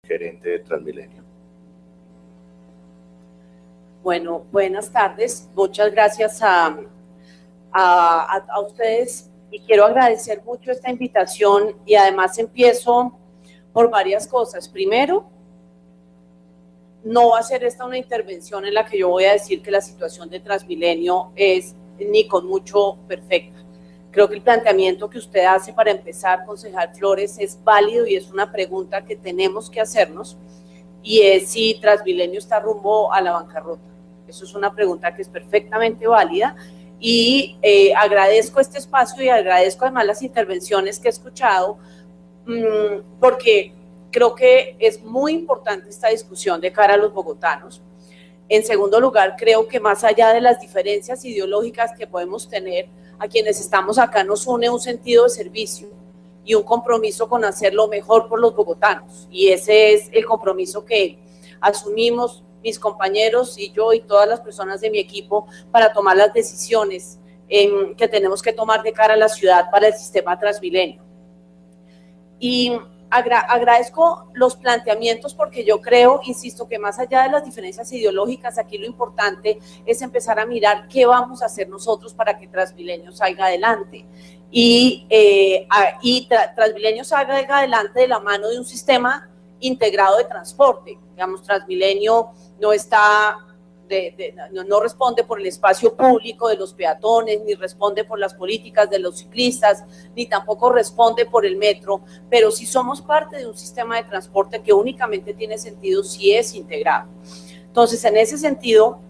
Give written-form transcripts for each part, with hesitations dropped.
gerente de Transmilenio. Bueno, buenas tardes. Muchas gracias a ustedes y quiero agradecer mucho esta invitación y además empiezo por varias cosas. Primero, no va a ser esta una intervención en la que yo voy a decir que la situación de Transmilenio es ni con mucho perfecta. Creo que el planteamiento que usted hace para empezar, concejal Flores, es válido y es una pregunta que tenemos que hacernos, y es si Transmilenio está rumbo a la bancarrota. Eso es una pregunta que es perfectamente válida y agradezco este espacio y agradezco además las intervenciones que he escuchado, porque creo que es muy importante esta discusión de cara a los bogotanos. En segundo lugar, creo que más allá de las diferencias ideológicas que podemos tener, a quienes estamos acá nos une un sentido de servicio y un compromiso con hacer lo mejor por los bogotanos, y ese es el compromiso que asumimos mis compañeros y yo y todas las personas de mi equipo para tomar las decisiones que tenemos que tomar de cara a la ciudad para el sistema Transmilenio. Y agradezco los planteamientos porque yo creo, insisto, que más allá de las diferencias ideológicas, aquí lo importante es empezar a mirar qué vamos a hacer nosotros para que Transmilenio salga adelante. Y Transmilenio salga adelante de la mano de un sistema integrado de transporte. Digamos, Transmilenio no está, no responde por el espacio público de los peatones, ni responde por las políticas de los ciclistas, ni tampoco responde por el metro, pero sí somos parte de un sistema de transporte que únicamente tiene sentido si es integrado. Entonces, en ese sentido,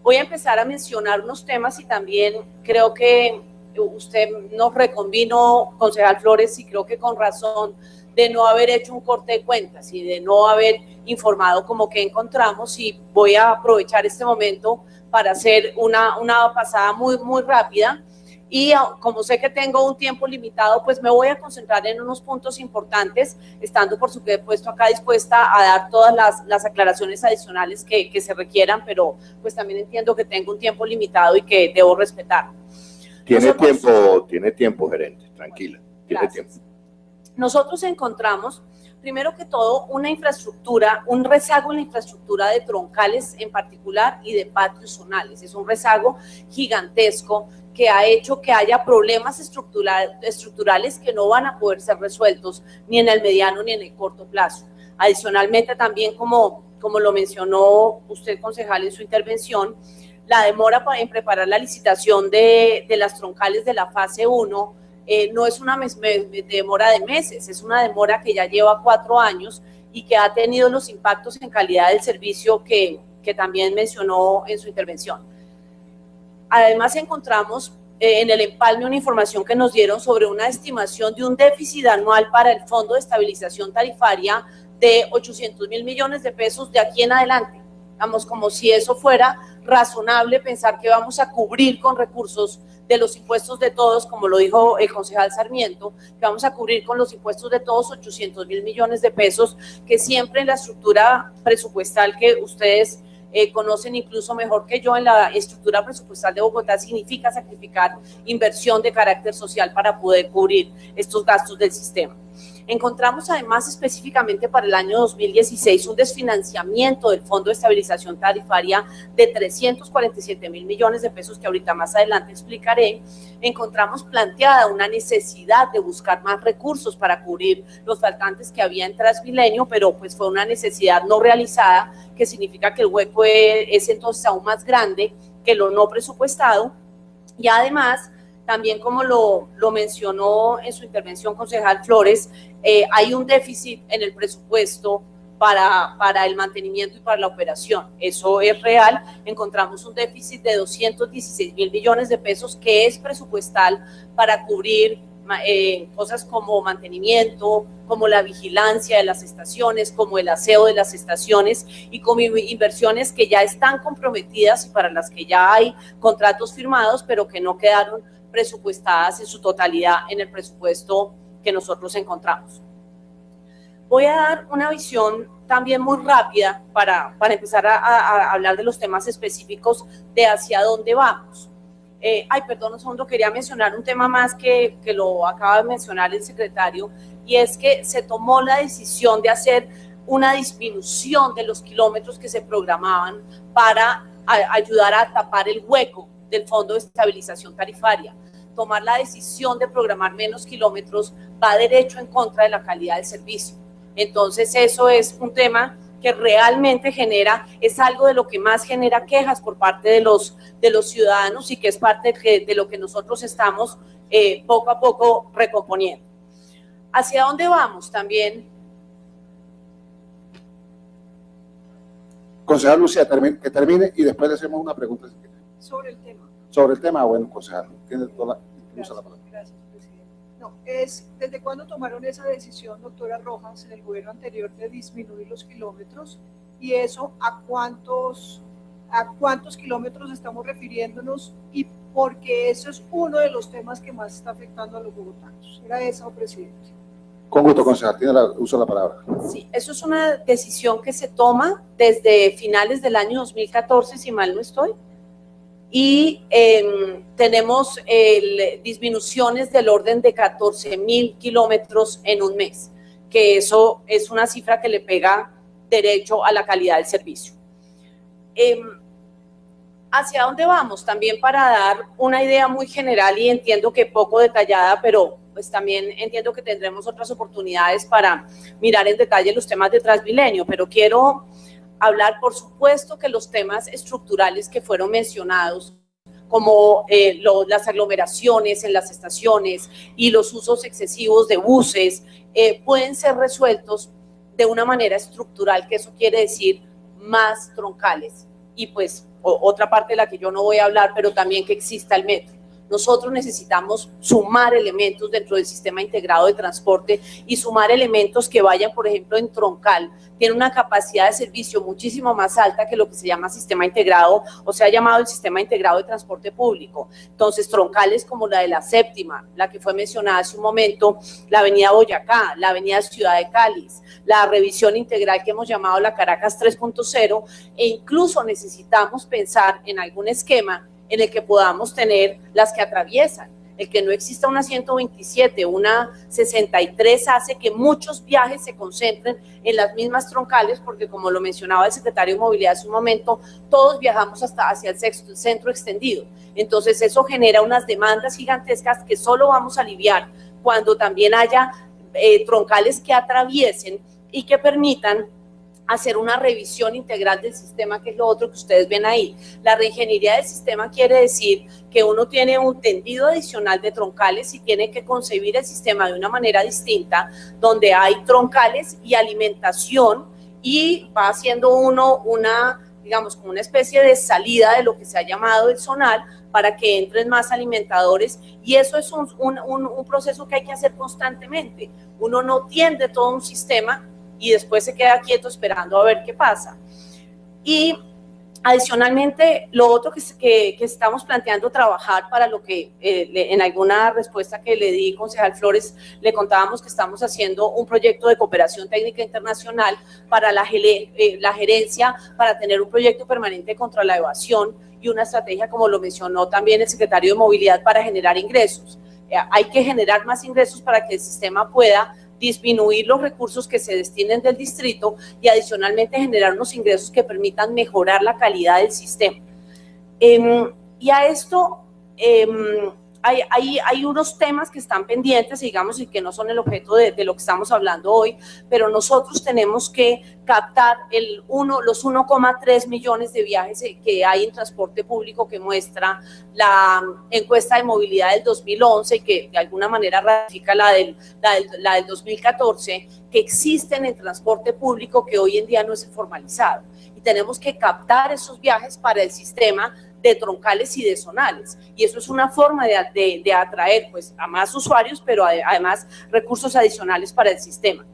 voy a empezar a mencionar unos temas y también creo que usted nos reconvino, concejal Flores, y creo que con razón, de no haber hecho un corte de cuentas y de no haber informado como que encontramos, y voy a aprovechar este momento para hacer una pasada muy rápida, y como sé que tengo un tiempo limitado, pues me voy a concentrar en unos puntos importantes, estando por supuesto acá dispuesta a dar todas las aclaraciones adicionales que se requieran, pero pues también entiendo que tengo un tiempo limitado y que debo respetar. Tiene tiempo, gerente, tranquila, tiene tiempo. Nosotros encontramos, primero que todo, una infraestructura, un rezago en la infraestructura de troncales en particular y de patios zonales. Es un rezago gigantesco que ha hecho que haya problemas estructurales que no van a poder ser resueltos ni en el mediano ni en el corto plazo. Adicionalmente, también, como lo mencionó usted, concejal, en su intervención, la demora en preparar la licitación de las troncales de la fase 1 no es una demora de meses, es una demora que ya lleva 4 años y que ha tenido los impactos en calidad del servicio que también mencionó en su intervención. Además, encontramos en el empalme una información que nos dieron sobre una estimación de un déficit anual para el Fondo de Estabilización Tarifaria de 800.000 millones de pesos de aquí en adelante. Vamos, como si eso fuera razonable pensar que vamos a cubrir con recursos de los impuestos de todos, como lo dijo el concejal Sarmiento, que vamos a cubrir con los impuestos de todos 800.000 millones de pesos, que siempre en la estructura presupuestal que ustedes conocen incluso mejor que yo, en la estructura presupuestal de Bogotá, significa sacrificar inversión de carácter social para poder cubrir estos gastos del sistema. Encontramos además específicamente para el año 2016 un desfinanciamiento del Fondo de Estabilización Tarifaria de 347.000 millones de pesos que ahorita más adelante explicaré. Encontramos planteada una necesidad de buscar más recursos para cubrir los faltantes que había en Transmilenio, pero pues fue una necesidad no realizada, que significa que el hueco es entonces aún más grande que lo no presupuestado. Y además, también como lo mencionó en su intervención concejal Flores, hay un déficit en el presupuesto para el mantenimiento y para la operación. Eso es real. Encontramos un déficit de 216.000 millones de pesos que es presupuestal para cubrir cosas como mantenimiento, como la vigilancia de las estaciones, como el aseo de las estaciones y como inversiones que ya están comprometidas y para las que ya hay contratos firmados, pero que no quedaron presupuestadas en su totalidad en el presupuesto que nosotros encontramos. Voy a dar una visión también muy rápida para empezar a hablar de los temas específicos de hacia dónde vamos. Perdón, un segundo, quería mencionar un tema más que lo acaba de mencionar el secretario, y es que se tomó la decisión de hacer una disminución de los kilómetros que se programaban para ayudar a tapar el hueco del Fondo de Estabilización Tarifaria. Tomar la decisión de programar menos kilómetros va derecho en contra de la calidad del servicio. Entonces eso es un tema que realmente es algo de lo que más genera quejas por parte de los ciudadanos y que es parte de lo que nosotros estamos poco a poco recomponiendo. ¿Hacia dónde vamos también? Concejal Lucía, que termine y después le hacemos una pregunta. Sobre el tema. Sobre el tema, bueno, concejal, tiene toda la palabra. Gracias, presidente. No, ¿desde cuándo tomaron esa decisión, doctora Rojas, en el gobierno anterior de disminuir los kilómetros? Y eso, ¿a cuántos kilómetros estamos refiriéndonos? Y porque eso es uno de los temas que más está afectando a los bogotanos. Era eso, presidente. Con gusto, concejal, uso la palabra. Sí, eso es una decisión que se toma desde finales del año 2014, si mal no estoy, y tenemos disminuciones del orden de 14.000 kilómetros en un mes, que eso es una cifra que le pega derecho a la calidad del servicio. ¿Hacia dónde vamos? También para dar una idea muy general y entiendo que poco detallada, pero pues también entiendo que tendremos otras oportunidades para mirar en detalle los temas de Transmilenio, pero quiero hablar, por supuesto, que los temas estructurales que fueron mencionados, como las aglomeraciones en las estaciones y los usos excesivos de buses, pueden ser resueltos de una manera estructural, que eso quiere decir más troncales. Y pues otra parte de la que yo no voy a hablar, pero también que exista el metro. Nosotros necesitamos sumar elementos dentro del sistema integrado de transporte y sumar elementos que vayan, por ejemplo, en troncal. Tiene una capacidad de servicio muchísimo más alta que lo que se llama sistema integrado, o se ha llamado el sistema integrado de transporte público. Entonces, troncales como la de la Séptima, la que fue mencionada hace un momento, la avenida Boyacá, la avenida Ciudad de Cali, la revisión integral que hemos llamado la Caracas 3.0, e incluso necesitamos pensar en algún esquema en el que podamos tener las que atraviesan. El que no exista una 127, una 63 hace que muchos viajes se concentren en las mismas troncales, porque como lo mencionaba el secretario de Movilidad hace un momento, todos viajamos hasta hacia el centro extendido. Entonces eso genera unas demandas gigantescas que solo vamos a aliviar cuando también haya troncales que atraviesen y que permitan hacer una revisión integral del sistema, que es lo otro que ustedes ven ahí. La reingeniería del sistema quiere decir que uno tiene un tendido adicional de troncales y tiene que concebir el sistema de una manera distinta, donde hay troncales y alimentación, y va haciendo uno digamos, como una especie de salida de lo que se ha llamado el zonal, para que entren más alimentadores, y eso es un proceso que hay que hacer constantemente. Uno no tiende todo un sistema y después se queda quieto esperando a ver qué pasa. Y adicionalmente, lo otro que estamos planteando trabajar, para lo que en alguna respuesta que le di, concejal Flores, le contábamos que estamos haciendo un proyecto de cooperación técnica internacional para la gerencia, para tener un proyecto permanente contra la evasión y una estrategia, como lo mencionó también el secretario de Movilidad, para generar ingresos. Hay que generar más ingresos para que el sistema pueda disminuir los recursos que se destinen del distrito y adicionalmente generar unos ingresos que permitan mejorar la calidad del sistema. Y a esto hay unos temas que están pendientes, digamos, y que no son el objeto de lo que estamos hablando hoy, pero nosotros tenemos que captar los 1,3 millones de viajes que hay en transporte público, que muestra la encuesta de movilidad del 2011 y que de alguna manera ratifica la del 2014, que existen en transporte público, que hoy en día no es formalizado. Y tenemos que captar esos viajes para el sistema de troncales y de zonales, y eso es una forma de atraer pues a más usuarios, pero además recursos adicionales para el sistema.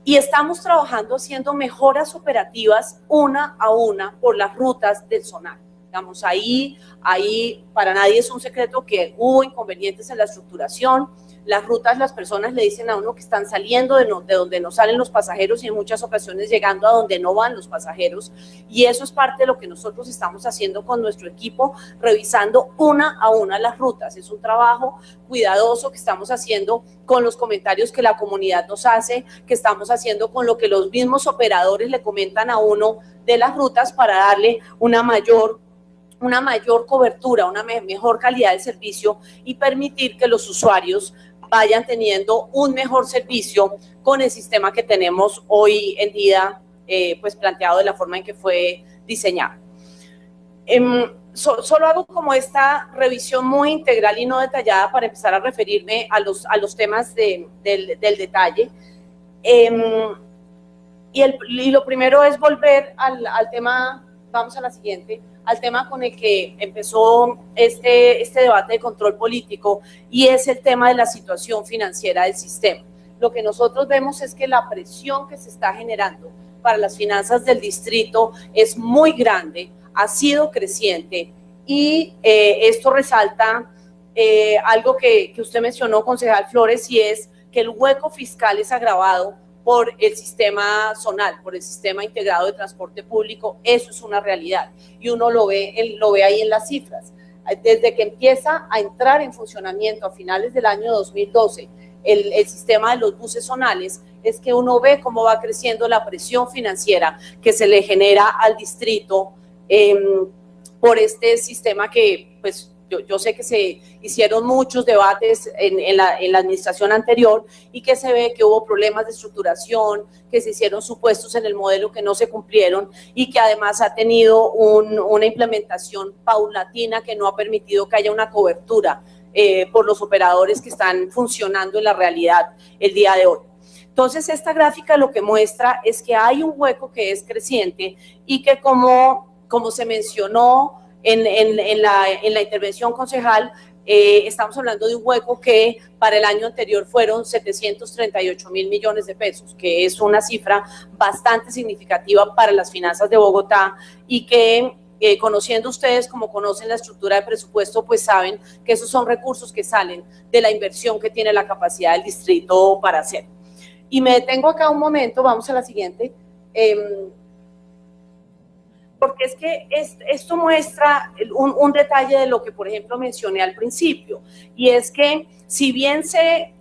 Y estamos trabajando haciendo mejoras operativas una a una por las rutas del zonal. Digamos, ahí para nadie es un secreto que hubo inconvenientes en la estructuración. Las rutas, las personas le dicen a uno que están saliendo de donde no salen los pasajeros y en muchas ocasiones llegando a donde no van los pasajeros, y eso es parte de lo que nosotros estamos haciendo con nuestro equipo, revisando una a una las rutas. Es un trabajo cuidadoso que estamos haciendo con los comentarios que la comunidad nos hace, que estamos haciendo con lo que los mismos operadores le comentan a uno de las rutas para darle una mayor cobertura, una mejor calidad de servicio y permitir que los usuarios vayan teniendo un mejor servicio con el sistema que tenemos hoy en día, pues planteado de la forma en que fue diseñado. Solo hago como esta revisión muy integral y no detallada para empezar a referirme a los temas del detalle. Y lo primero es volver al tema, vamos a la siguiente, al tema con el que empezó este debate de control político, y es el tema de la situación financiera del sistema. Lo que nosotros vemos es que la presión que se está generando para las finanzas del distrito es muy grande, ha sido creciente, y esto resalta algo que usted mencionó, concejal Flores, y es que el hueco fiscal es agravado por el sistema zonal, por el sistema integrado de transporte público. Eso es una realidad y uno lo ve ahí en las cifras. Desde que empieza a entrar en funcionamiento a finales del año 2012 el sistema de los buses zonales, es que uno ve cómo va creciendo la presión financiera que se le genera al distrito por este sistema que, pues, yo sé que se hicieron muchos debates en la administración anterior y que se ve que hubo problemas de estructuración, que se hicieron supuestos en el modelo que no se cumplieron y que además ha tenido una implementación paulatina que no ha permitido que haya una cobertura por los operadores que están funcionando en la realidad el día de hoy. Entonces, esta gráfica lo que muestra es que hay un hueco que es creciente y que como se mencionó en la intervención concejal, estamos hablando de un hueco que para el año anterior fueron 738.000 millones de pesos, que es una cifra bastante significativa para las finanzas de Bogotá y que conociendo ustedes como conocen la estructura de presupuesto, pues saben que esos son recursos que salen de la inversión que tiene la capacidad del distrito para hacer. Y me detengo acá un momento, vamos a la siguiente, porque es que esto muestra un detalle de lo que, por ejemplo, mencioné al principio, y es que si bien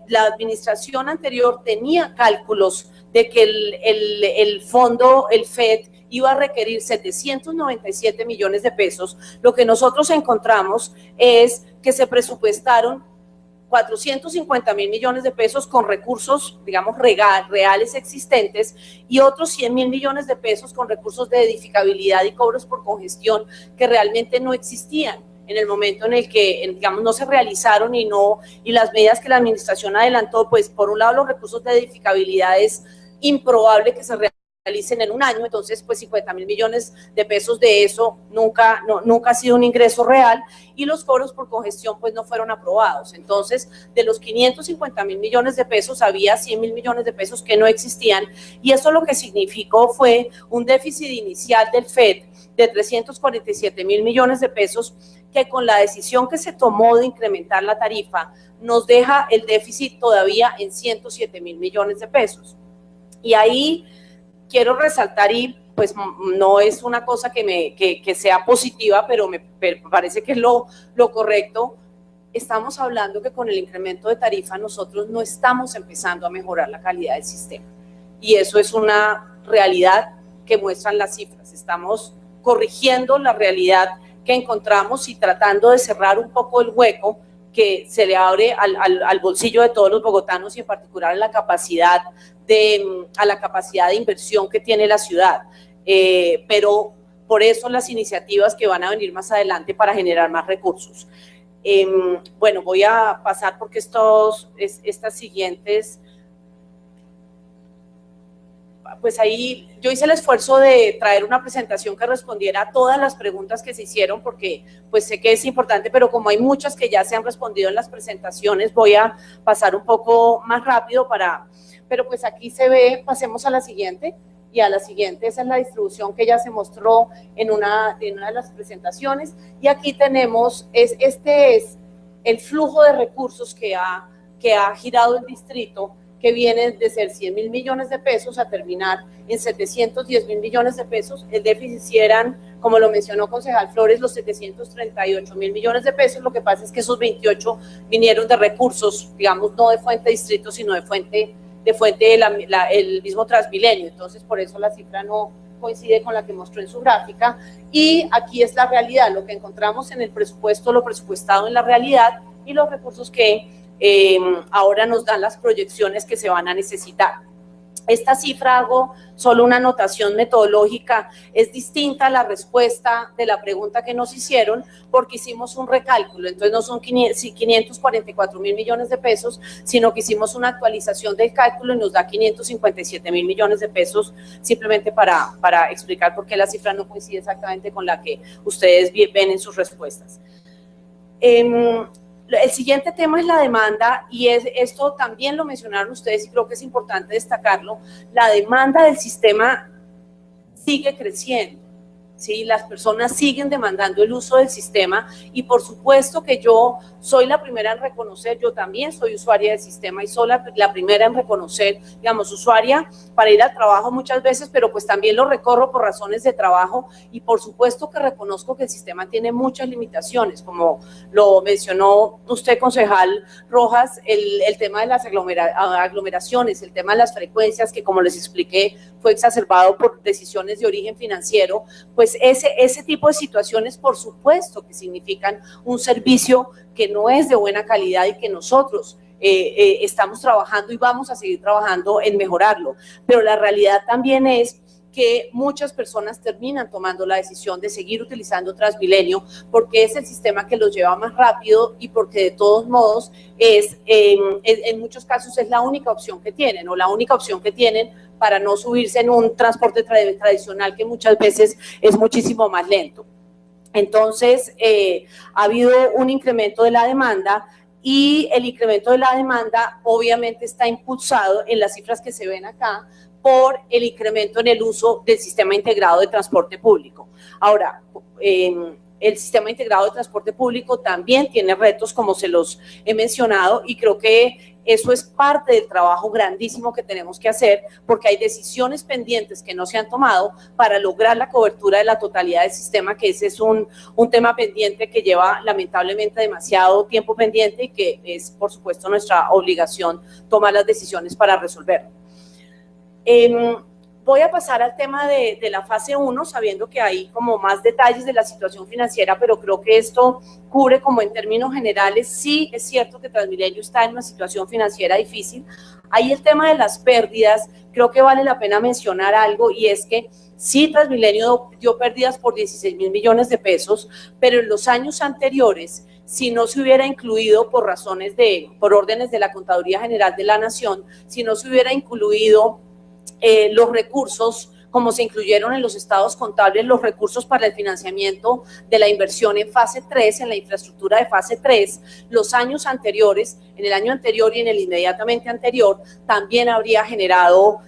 la administración anterior tenía cálculos de que el fondo, el FED, iba a requerir 797 millones de pesos, lo que nosotros encontramos es que se presupuestaron 450.000 millones de pesos con recursos, digamos, reales existentes, y otros 100.000 millones de pesos con recursos de edificabilidad y cobros por congestión que realmente no existían en el momento en el que, digamos, no se realizaron y las medidas que la administración adelantó. Pues por un lado los recursos de edificabilidad es improbable que se realicen en un año, entonces pues 50.000 millones de pesos de eso nunca ha sido un ingreso real, y los cobros por congestión pues no fueron aprobados. Entonces de los 550.000 millones de pesos había 100.000 millones de pesos que no existían, y eso lo que significó fue un déficit inicial del FED de 347.000 millones de pesos, que con la decisión que se tomó de incrementar la tarifa nos deja el déficit todavía en 107.000 millones de pesos. Y ahí quiero resaltar, y pues no es una cosa que sea positiva, pero me parece que es lo correcto. Estamos hablando que con el incremento de tarifa nosotros no estamos empezando a mejorar la calidad del sistema, y eso es una realidad que muestran las cifras. Estamos corrigiendo la realidad que encontramos y tratando de cerrar un poco el hueco que se le abre al bolsillo de todos los bogotanos, y en particular a la capacidad de inversión que tiene la ciudad, pero por eso las iniciativas que van a venir más adelante para generar más recursos. Bueno, voy a pasar porque estas siguientes, pues ahí yo hice el esfuerzo de traer una presentación que respondiera a todas las preguntas que se hicieron, porque pues sé que es importante, pero como hay muchas que ya se han respondido en las presentaciones, voy a pasar un poco más rápido pero pues aquí se ve. Pasemos a la siguiente, y a la siguiente. Esa es la distribución que ya se mostró en una de las presentaciones, y aquí tenemos, este es el flujo de recursos que que ha girado el distrito, que viene de ser 100.000 millones de pesos a terminar en 710.000 millones de pesos. El déficit sí eran, como lo mencionó concejal Flores, los 738.000 millones de pesos. Lo que pasa es que esos 28 vinieron de recursos, digamos, no de fuente distrito, sino de fuente el mismo Transmilenio. Entonces, por eso la cifra no coincide con la que mostró en su gráfica. Y aquí es la realidad, lo que encontramos en el presupuesto, lo presupuestado en la realidad y los recursos que ahora nos dan las proyecciones que se van a necesitar. Esta cifra, hago solo una anotación metodológica, es distinta a la respuesta de la pregunta que nos hicieron porque hicimos un recálculo. Entonces no son 544.000 millones de pesos, sino que hicimos una actualización del cálculo y nos da 557.000 millones de pesos, simplemente para explicar por qué la cifra no coincide exactamente con la que ustedes ven en sus respuestas. El siguiente tema es la demanda, y esto también lo mencionaron ustedes y creo que es importante destacarlo. La demanda del sistema sigue creciendo, ¿sí? Las personas siguen demandando el uso del sistema y por supuesto que yo soy la primera en reconocer, yo también soy usuaria del sistema y soy la primera en reconocer, digamos, usuaria para ir al trabajo muchas veces, pero pues también lo recorro por razones de trabajo y por supuesto que reconozco que el sistema tiene muchas limitaciones, como lo mencionó usted, concejal Rojas, el tema de las aglomeraciones, el tema de las frecuencias, que como les expliqué fue exacerbado por decisiones de origen financiero. Pues ese tipo de situaciones por supuesto que significan un servicio que no es de buena calidad y que nosotros estamos trabajando y vamos a seguir trabajando en mejorarlo, pero la realidad también es que muchas personas terminan tomando la decisión de seguir utilizando Transmilenio porque es el sistema que los lleva más rápido y porque de todos modos en muchos casos es la única opción que tienen o la única opción que tienen para no subirse en un transporte tradicional que muchas veces es muchísimo más lento. Entonces, ha habido un incremento de la demanda y el incremento de la demanda obviamente está impulsado en las cifras que se ven acá por el incremento en el uso del sistema integrado de transporte público. Ahora, el sistema integrado de transporte público también tiene retos, como se los he mencionado, y creo que eso es parte del trabajo grandísimo que tenemos que hacer, porque hay decisiones pendientes que no se han tomado para lograr la cobertura de la totalidad del sistema, que ese es un tema pendiente que lleva lamentablemente demasiado tiempo pendiente y que es, por supuesto, nuestra obligación tomar las decisiones para resolverlo. Voy a pasar al tema de la fase 1, sabiendo que hay como más detalles de la situación financiera, pero creo que esto cubre como en términos generales. Sí es cierto que Transmilenio está en una situación financiera difícil. Ahí el tema de las pérdidas, creo que vale la pena mencionar algo, y es que sí, Transmilenio dio pérdidas por 16.000 millones de pesos, pero en los años anteriores, si no se hubiera incluido por órdenes de la Contaduría General de la Nación, si no se hubiera incluido los recursos, como se incluyeron en los estados contables, los recursos para el financiamiento de la inversión en fase 3, en la infraestructura de fase 3, los años anteriores, en el año anterior y en el inmediatamente anterior, también habría generado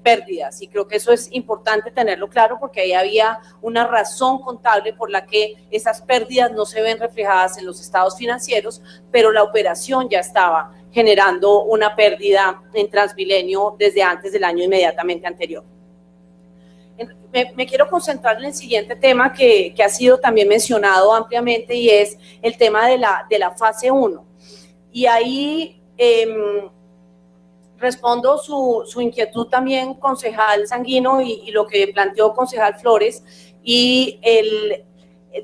pérdidas, y creo que eso es importante tenerlo claro porque ahí había una razón contable por la que esas pérdidas no se ven reflejadas en los estados financieros, pero la operación ya estaba generando una pérdida en Transmilenio desde antes del año inmediatamente anterior. Me quiero concentrar en el siguiente tema que ha sido también mencionado ampliamente, y es el tema de la fase 1. Y ahí respondo su inquietud también, concejal Sanguino, y lo que planteó concejal Flores, y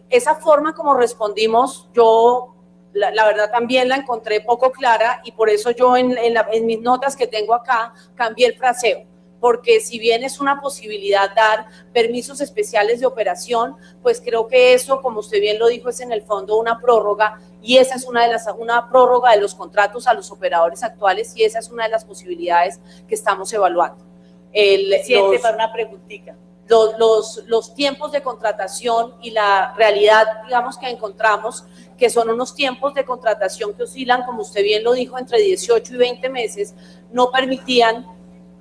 esa forma como respondimos, yo la verdad también la encontré poco clara, y por eso yo en mis notas que tengo acá cambié el fraseo, porque si bien es una posibilidad dar permisos especiales de operación, pues creo que eso, como usted bien lo dijo, es en el fondo una prórroga, y esa es una prórroga de los contratos a los operadores actuales, y esa es una de las posibilidades que estamos evaluando. Para una preguntita. Los tiempos de contratación y la realidad, digamos, que encontramos, que son unos tiempos de contratación que oscilan, como usted bien lo dijo, entre 18 y 20 meses, no permitían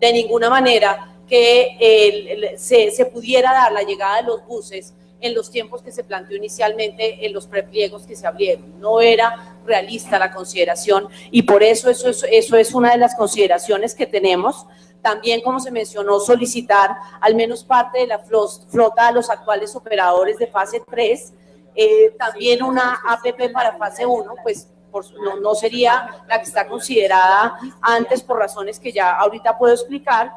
de ninguna manera que se pudiera dar la llegada de los buses en los tiempos que se planteó inicialmente en los prepliegos que se abrieron. No era realista la consideración y por eso es una de las consideraciones que tenemos. También, como se mencionó, solicitar al menos parte de la flota a los actuales operadores de fase 3, también una APP para fase 1, pues no sería la que está considerada antes por razones que ya ahorita puedo explicar.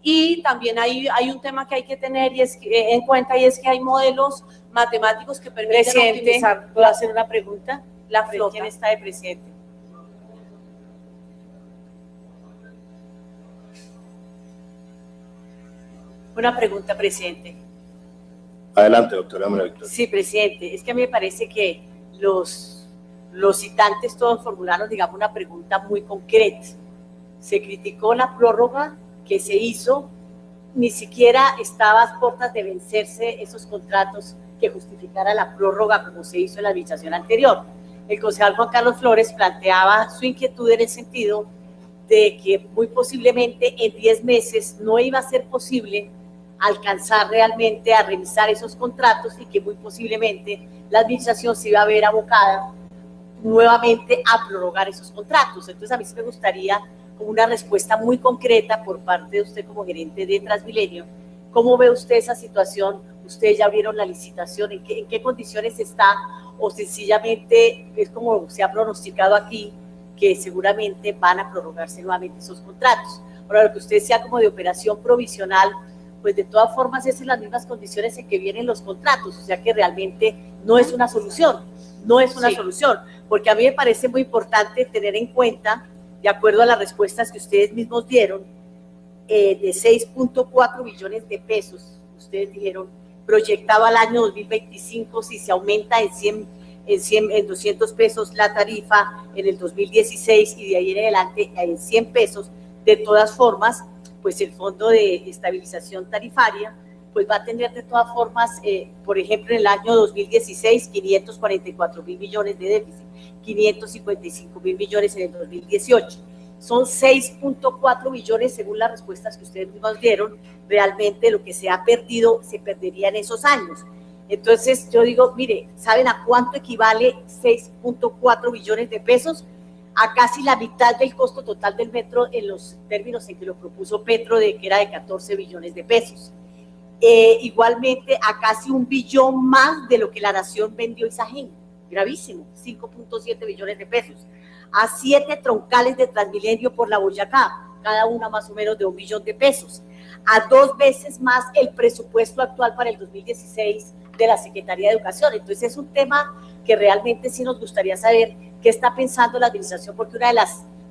Y también hay un tema que hay que tener en cuenta, y es que hay modelos matemáticos que permiten optimizar. ¿Puedo hacer una pregunta? La flota. ¿Quién está de presidente? Una pregunta, presidente. Adelante, doctora María Victoria. Sí, presidente. Es que a mí me parece que los citantes todos formularon, digamos, una pregunta muy concreta. Se criticó la prórroga que se hizo, ni siquiera estaba a puertas de vencerse esos contratos que justificara la prórroga como se hizo en la administración anterior. El concejal Juan Carlos Flores planteaba su inquietud en el sentido de que muy posiblemente en 10 meses no iba a ser posible alcanzar realmente a revisar esos contratos y que muy posiblemente la administración se iba a ver abocada nuevamente a prorrogar esos contratos. Entonces a mí sí me gustaría como una respuesta muy concreta por parte de usted como gerente de Transmilenio. ¿Cómo ve usted esa situación? ¿Ustedes ya abrieron la licitación? ¿En qué condiciones está? ¿O sencillamente es como se ha pronosticado aquí, que seguramente van a prorrogarse nuevamente esos contratos? Ahora, lo que usted sea como de operación provisional, pues de todas formas es en las mismas condiciones en que vienen los contratos, o sea que realmente no es una solución, solución, porque a mí me parece muy importante tener en cuenta, de acuerdo a las respuestas que ustedes mismos dieron, de 6.4 billones de pesos, ustedes dijeron, proyectado al año 2025, si se aumenta en 200 pesos la tarifa en el 2016 y de ahí en adelante en 100 pesos, de todas formas, pues el Fondo de Estabilización Tarifaria, pues va a tener de todas formas, por ejemplo, en el año 2016, 544 mil millones de déficit, 555 mil millones en el 2018. Son 6.4 billones según las respuestas que ustedes mismos dieron. Realmente lo que se ha perdido, se perdería en esos años. Entonces yo digo, mire, ¿saben a cuánto equivale 6.4 billones de pesos? A casi la mitad del costo total del metro en los términos en que lo propuso Petro, que era de 14 billones de pesos. Igualmente a casi 1 billón más de lo que la nación vendió Isagen, gravísimo, 5.7 billones de pesos. A 7 troncales de Transmilenio por la Boyacá, cada una más o menos de 1 billón de pesos. A 2 veces más el presupuesto actual para el 2016 de la Secretaría de Educación. Entonces es un tema que realmente sí nos gustaría saber qué está pensando la administración, porque una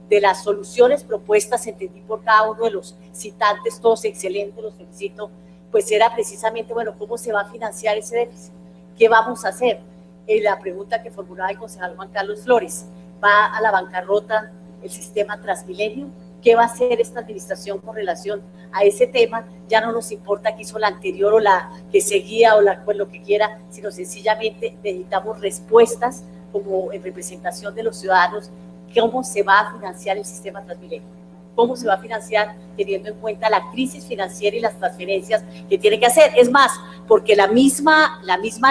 de las soluciones propuestas, entendí por cada uno de los citantes, todos excelentes, los felicito, pues era precisamente, bueno, ¿cómo se va a financiar ese déficit? ¿Qué vamos a hacer? La pregunta que formulaba el concejal Juan Carlos Flores, ¿va a la bancarrota el sistema Transmilenio? ¿Qué va a hacer esta administración con relación a ese tema? Ya no nos importa que hizo la anterior o la que seguía o pues lo que quiera, sino sencillamente necesitamos respuestas como en representación de los ciudadanos, cómo se va a financiar el sistema Transmilenio, cómo se va a financiar teniendo en cuenta la crisis financiera y las transferencias que tiene que hacer. Es más, porque la misma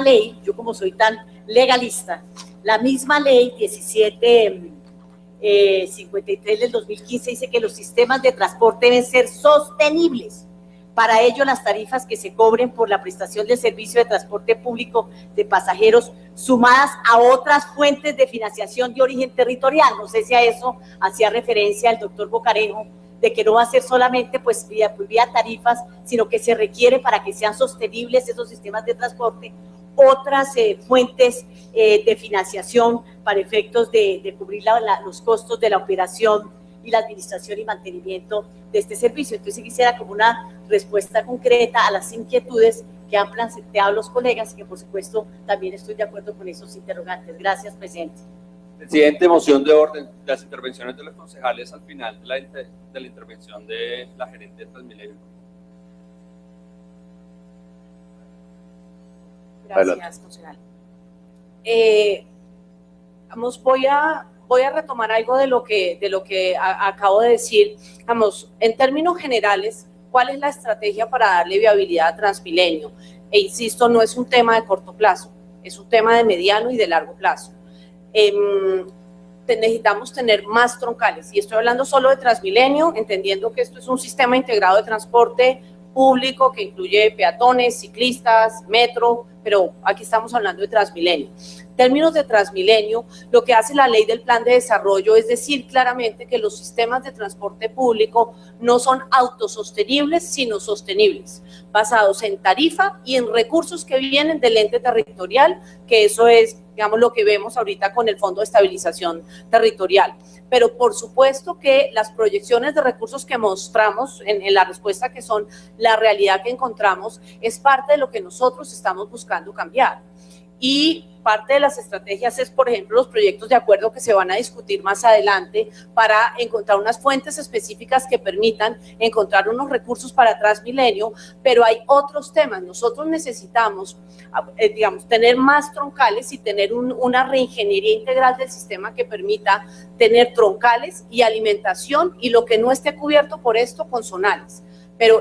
ley, yo como soy tan legalista, la misma ley 1753 del 2015 dice que los sistemas de transporte deben ser sostenibles. Para ello, las tarifas que se cobren por la prestación del servicio de transporte público de pasajeros sumadas a otras fuentes de financiación de origen territorial. No sé si a eso hacía referencia el doctor Bocarejo, de que no va a ser solamente pues vía tarifas, sino que se requiere para que sean sostenibles esos sistemas de transporte, otras fuentes de financiación para efectos de cubrir los costos de la operación y la administración y mantenimiento de este servicio. Entonces quisiera como una respuesta concreta a las inquietudes que han planteado los colegas, que por supuesto también estoy de acuerdo con esos interrogantes. Gracias, presidente. Presidente, moción de orden. Las intervenciones de los concejales al final de la intervención de la gerente de Transmilenio. Gracias, concejal. Voy a retomar algo de lo que acabo de decir. Vamos, en términos generales, ¿cuál es la estrategia para darle viabilidad a Transmilenio? E insisto, no es un tema de corto plazo, es un tema de mediano y de largo plazo. Necesitamos tener más troncales, y estoy hablando solo de Transmilenio, entendiendo que esto es un sistema integrado de transporte público que incluye peatones, ciclistas, metro, pero aquí estamos hablando de Transmilenio. En términos de Transmilenio, lo que hace la ley del plan de desarrollo es decir claramente que los sistemas de transporte público no son autosostenibles, sino sostenibles, basados en tarifa y en recursos que vienen del ente territorial, que eso es, digamos, lo que vemos ahorita con el Fondo de Estabilización Territorial. Pero por supuesto que las proyecciones de recursos que mostramos en la respuesta, que son la realidad que encontramos, es parte de lo que nosotros estamos buscando cambiar. Y parte de las estrategias es, por ejemplo, los proyectos de acuerdo que se van a discutir más adelante para encontrar unas fuentes específicas que permitan encontrar unos recursos para Transmilenio, pero hay otros temas. Nosotros necesitamos, digamos, tener más troncales y tener una reingeniería integral del sistema que permita tener troncales y alimentación, y lo que no esté cubierto por esto, con zonales.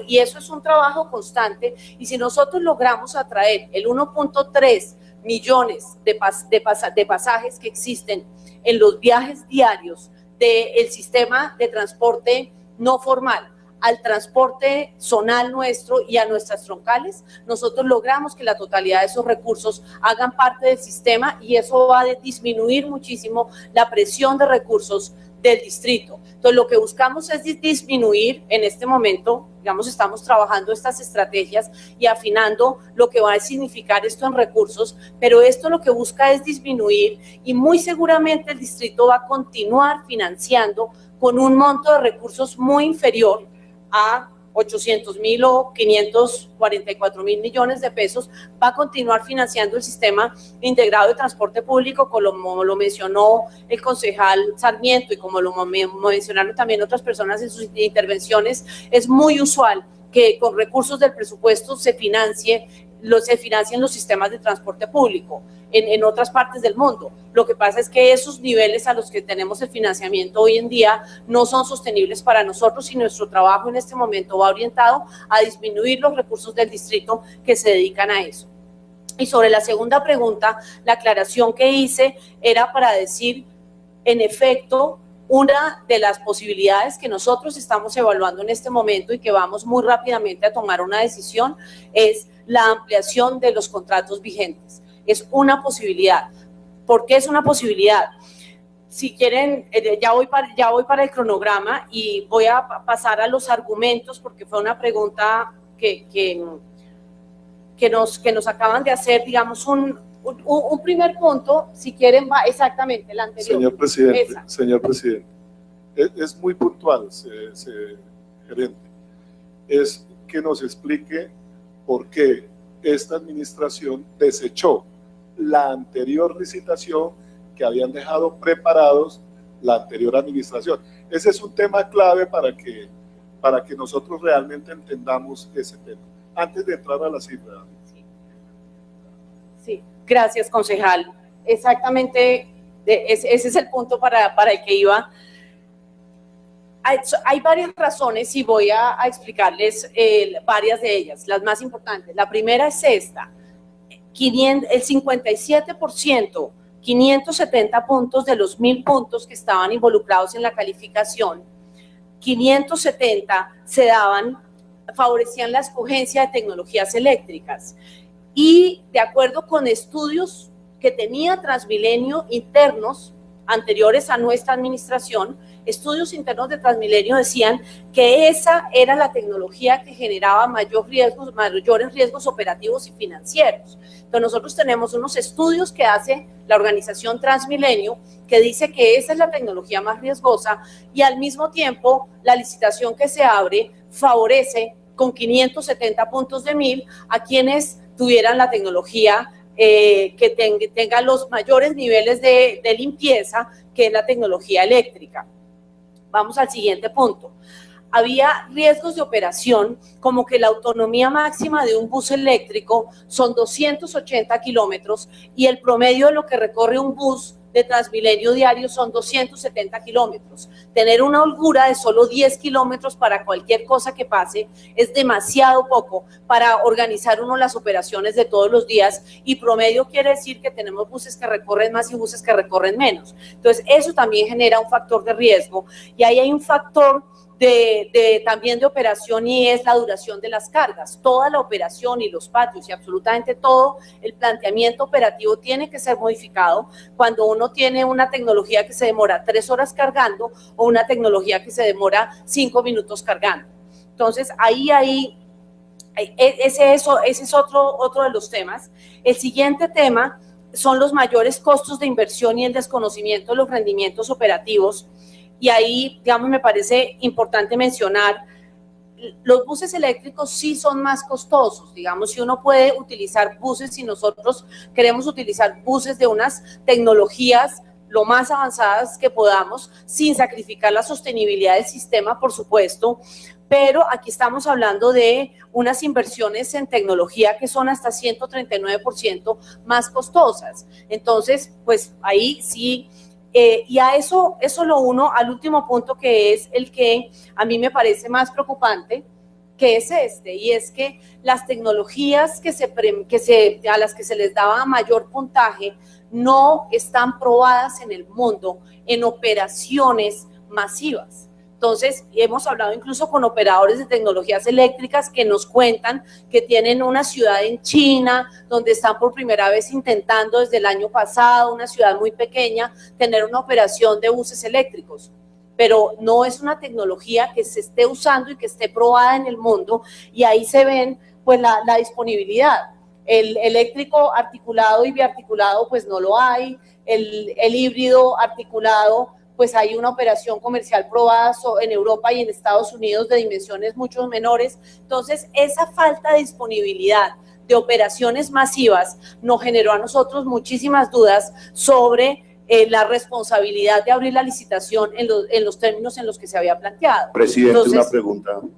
Y eso es un trabajo constante, y si nosotros logramos atraer el 1.3 millones de pasajes que existen en los viajes diarios del sistema de transporte no formal al transporte zonal nuestro y a nuestras troncales, nosotros logramos que la totalidad de esos recursos hagan parte del sistema, y eso va a disminuir muchísimo la presión de recursos del distrito. Entonces, lo que buscamos es disminuir en este momento, digamos, estamos trabajando estas estrategias y afinando lo que va a significar esto en recursos, pero esto lo que busca es disminuir, y muy seguramente el distrito va a continuar financiando con un monto de recursos muy inferior a 800.000 o 544.000 millones de pesos, va a continuar financiando el sistema integrado de transporte público, como lo mencionó el concejal Sarmiento y como lo mencionaron también otras personas en sus intervenciones. Es muy usual que con recursos del presupuesto se financien los sistemas de transporte público en otras partes del mundo. Lo que pasa es que esos niveles a los que tenemos el financiamiento hoy en día no son sostenibles para nosotros, y nuestro trabajo en este momento va orientado a disminuir los recursos del distrito que se dedican a eso. Y sobre la segunda pregunta, la aclaración que hice era para decir, en efecto, una de las posibilidades que nosotros estamos evaluando en este momento y que vamos muy rápidamente a tomar una decisión es la ampliación de los contratos vigentes. Es una posibilidad. ¿Por qué es una posibilidad? Si quieren, ya voy para el cronograma y voy a pasar a los argumentos, porque fue una pregunta que nos acaban de hacer, digamos, un primer punto, si quieren, va exactamente el anterior. Señor presidente, es muy puntual, gerente, es que nos explique por qué esta administración desechó la anterior licitación que habían dejado preparados la anterior administración. Ese es un tema clave para que nosotros realmente entendamos ese tema, antes de entrar a la cifra. Sí, gracias, concejal. Exactamente, ese es el punto para el que iba. Hay varias razones y voy a explicarles varias de ellas, las más importantes. La primera es esta: el 57%, 570 puntos de los 1.000 puntos que estaban involucrados en la calificación, 570 favorecían la escogencia de tecnologías eléctricas. Y de acuerdo con estudios que tenía Transmilenio internos, anteriores a nuestra administración, estudios internos de Transmilenio decían que esa era la tecnología que generaba mayores riesgos operativos y financieros. Entonces nosotros tenemos unos estudios que hace la organización Transmilenio que dice que esa es la tecnología más riesgosa, y al mismo tiempo la licitación que se abre favorece con 570 puntos de 1.000 a quienes tuvieran la tecnología que tenga los mayores niveles de limpieza, que es la tecnología eléctrica. Vamos al siguiente punto. Había riesgos de operación, como que la autonomía máxima de un bus eléctrico son 280 kilómetros y el promedio de lo que recorre un bus de Transmilenio diario son 270 kilómetros. Tener una holgura de solo 10 kilómetros para cualquier cosa que pase es demasiado poco para organizar uno las operaciones de todos los días, y promedio quiere decir que tenemos buses que recorren más y buses que recorren menos. Entonces, eso también genera un factor de riesgo, y ahí hay un factor también de operación, y es la duración de las cargas. Toda la operación y los patios y absolutamente todo el planteamiento operativo tiene que ser modificado cuando uno tiene una tecnología que se demora 3 horas cargando o una tecnología que se demora 5 minutos cargando. Entonces, ese es otro de los temas. El siguiente tema son los mayores costos de inversión y el desconocimiento de los rendimientos operativos. Y ahí, digamos, me parece importante mencionar, los buses eléctricos sí son más costosos. Digamos, si uno puede utilizar buses, si nosotros queremos utilizar buses de unas tecnologías lo más avanzadas que podamos, sin sacrificar la sostenibilidad del sistema, por supuesto, pero aquí estamos hablando de unas inversiones en tecnología que son hasta 139% más costosas. Entonces, pues ahí sí. Y a eso lo uno al último punto, que es el que a mí me parece más preocupante, que es y es que las tecnologías a las que se les daba mayor puntaje no están probadas en el mundo en operaciones masivas. Entonces, hemos hablado incluso con operadores de tecnologías eléctricas que nos cuentan que tienen una ciudad en China, donde están por primera vez intentando desde el año pasado, una ciudad muy pequeña, tener una operación de buses eléctricos. Pero no es una tecnología que se esté usando y que esté probada en el mundo, y ahí se ven pues la disponibilidad. El eléctrico articulado y biarticulado pues no lo hay, el híbrido articulado pues hay una operación comercial probada en Europa y en Estados Unidos de dimensiones mucho menores. Entonces, esa falta de disponibilidad de operaciones masivas nos generó a nosotros muchísimas dudas sobre la responsabilidad de abrir la licitación en los términos en los que se había planteado. Presidente, Entonces, una pregunta.